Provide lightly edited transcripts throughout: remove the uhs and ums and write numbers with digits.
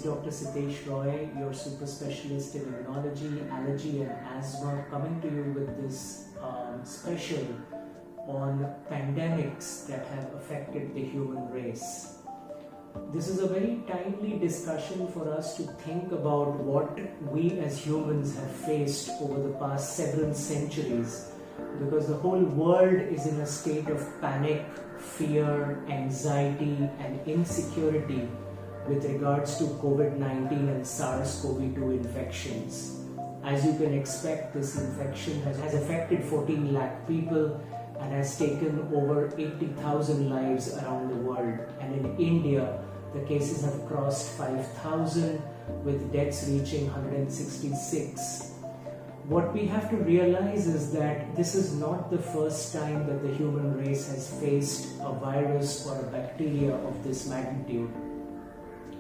Dr. Sitesh Roy, your super specialist in immunology, allergy and asthma, coming to you with this special on pandemics that have affected the human race. This is a very timely discussion for us to think about what we as humans have faced over the past several centuries, because the whole world is in a state of panic, fear, anxiety and insecurity with regards to COVID-19 and SARS CoV2 infections. As you can expect, this infection has affected 14 lakh people and has taken over 80,000 lives around the world. And in India, the cases have crossed 5,000 with deaths reaching 166. What we have to realize is that this is not the first time that the human race has faced a virus or a bacteria of this magnitude.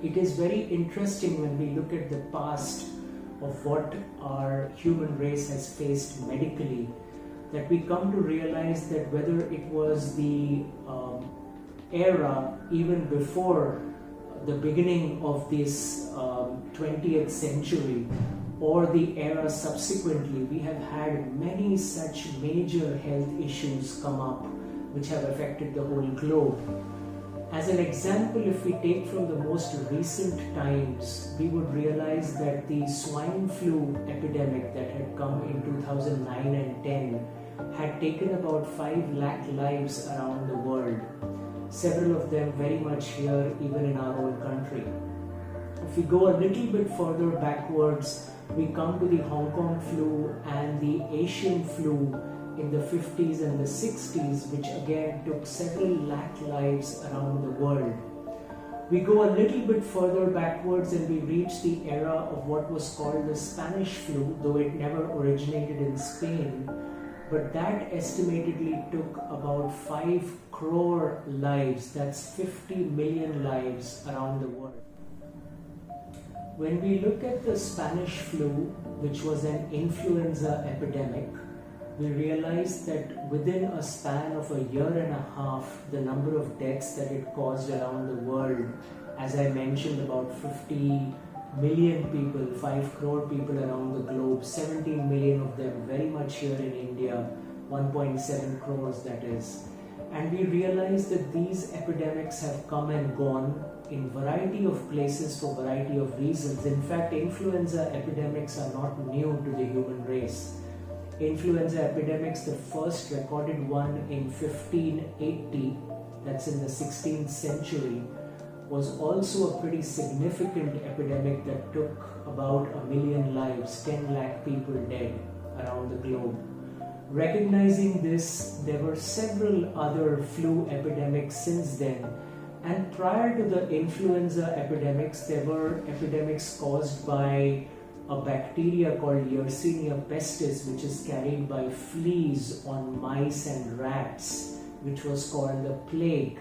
It is very interesting when we look at the past of what our human race has faced medically, that we come to realize that whether it was the era even before the beginning of this 20th century or the era subsequently, we have had many such major health issues come up which have affected the whole globe. As an example, if we take from the most recent times, we would realize that the swine flu epidemic that had come in 2009 and 10 had taken about 5 lakh lives around the world. Several of them very much here, even in our own country. If we go a little bit further backwards, we come to the Hong Kong flu and the Asian flu in the 50s and the 60s, which again took several lakh lives around the world. We go a little bit further backwards and we reach the era of what was called the Spanish flu, though it never originated in Spain, but that estimatedly took about 5 crore lives, that's 50 million lives around the world. When we look at the Spanish flu, which was an influenza epidemic, we realized that within a span of a year and a half, the number of deaths that it caused around the world, as I mentioned, about 50 million people, 5 crore people around the globe, 17 million of them very much here in India, 1.7 crores that is. And we realized that these epidemics have come and gone in variety of places for variety of reasons. In fact, influenza epidemics are not new to the human race. Influenza epidemics, the first recorded one in 1580, that's in the 16th century, was also a pretty significant epidemic that took about 1 million lives, 10 lakh people dead around the globe. Recognizing this, there were several other flu epidemics since then, and prior to the influenza epidemics, there were epidemics caused by a bacteria called Yersinia pestis, which is carried by fleas on mice and rats, which was called the plague.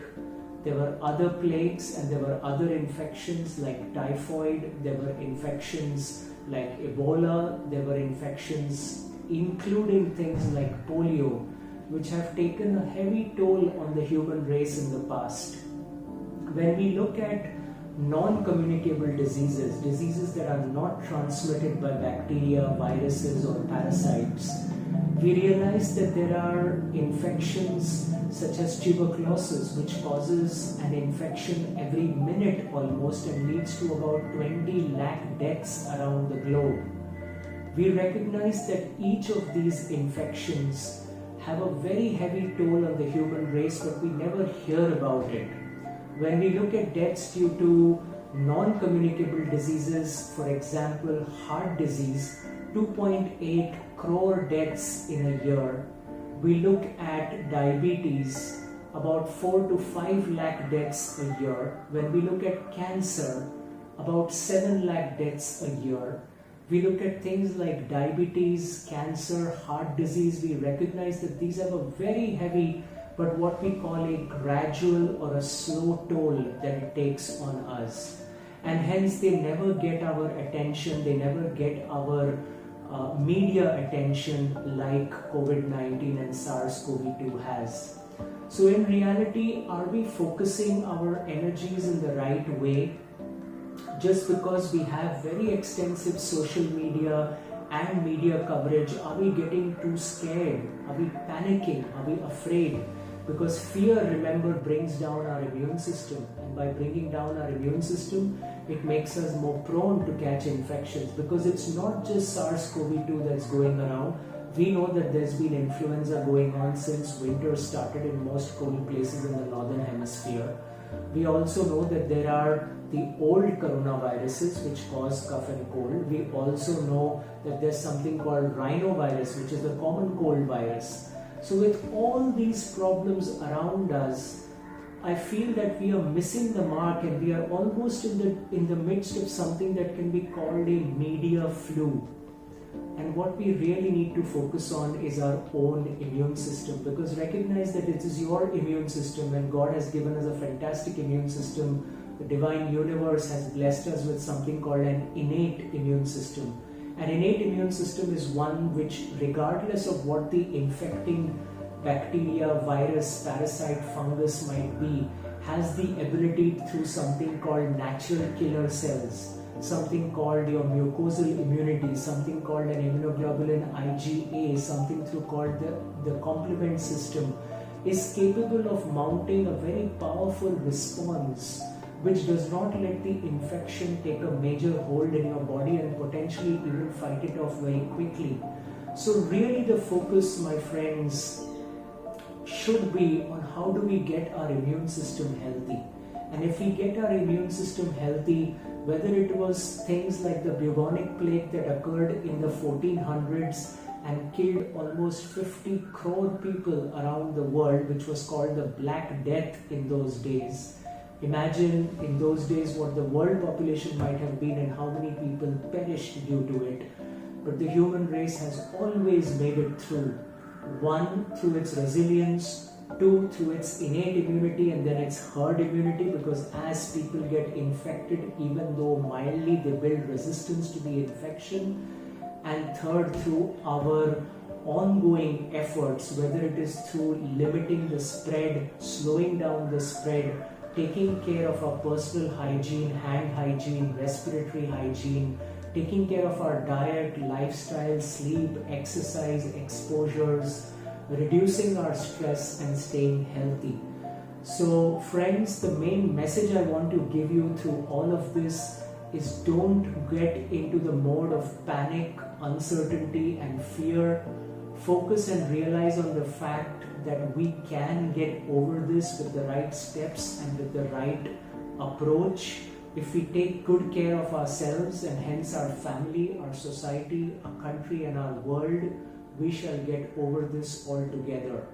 There were other plagues and there were other infections like typhoid, there were infections like Ebola, there were infections including things like polio, which have taken a heavy toll on the human race in the past. When we look at non-communicable diseases, diseases that are not transmitted by bacteria, viruses or parasites, we realize that there are infections such as tuberculosis, which causes an infection every minute almost and leads to about 20 lakh deaths around the globe. We recognize that each of these infections have a very heavy toll on the human race, but we never hear about it. When we look at deaths due to non-communicable diseases, for example, heart disease, 2.8 crore deaths in a year. We look at diabetes, about 4 to 5 lakh deaths a year. When we look at cancer, about 7 lakh deaths a year. We look at things like diabetes, cancer, heart disease. We recognize that these have a very heavy, but what we call a gradual or a slow toll that it takes on us. And hence they never get our attention, they never get our media attention like COVID-19 and SARS CoV2 has. So in reality, are we focusing our energies in the right way? just because we have very extensive social media and media coverage, are we getting too scared? Are we panicking? Are we afraid? Because fear, remember, brings down our immune system, and by bringing down our immune system, it makes us more prone to catch infections, because it's not just SARS CoV2 that's going around. We know that there's been influenza going on since winter started in most cold places in the northern hemisphere. We also know that there are the old coronaviruses which cause cough and cold. We also know that there's something called rhinovirus, which is the common cold virus. So with all these problems around us, I feel that we are missing the mark, and we are almost in the midst of something that can be called a media flu. And what we really need to focus on is our own immune system, because recognize that it is your immune system, and God has given us a fantastic immune system. The divine universe has blessed us with something called an innate immune system. An innate immune system is one which, regardless of what the infecting bacteria, virus, parasite, fungus might be, has the ability through something called natural killer cells, something called your mucosal immunity, something called an immunoglobulin IgA, something through called the complement system, is capable of mounting a very powerful response which does not let the infection take a major hold in your body and potentially even fight it off very quickly. So really the focus, my friends, should be on how do we get our immune system healthy. And if we get our immune system healthy, whether it was things like the Bubonit Plague that occurred in the 1400s and killed almost 50 crore people around the world, which was called the Black Death in those days. Imagine in those days what the world population might have been and how many people perished due to it. But the human race has always made it through. One, through its resilience. Two, through its innate immunity, and then its herd immunity, because as people get infected, even though mildly, they build resistance to the infection. And third, through our ongoing efforts, whether it is through limiting the spread, slowing down the spread, taking care of our personal hygiene, hand hygiene, respiratory hygiene, taking care of our diet, lifestyle, sleep, exercise, exposures, reducing our stress and staying healthy. So friends, the main message I want to give you through all of this is don't get into the mode of panic, uncertainty and fear. Focus and realize on the fact that we can get over this with the right steps and with the right approach. If we take good care of ourselves and hence our family, our society, our country and our world, we shall get over this all together.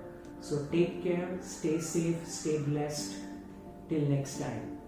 So take care, stay safe, stay blessed. Till next time.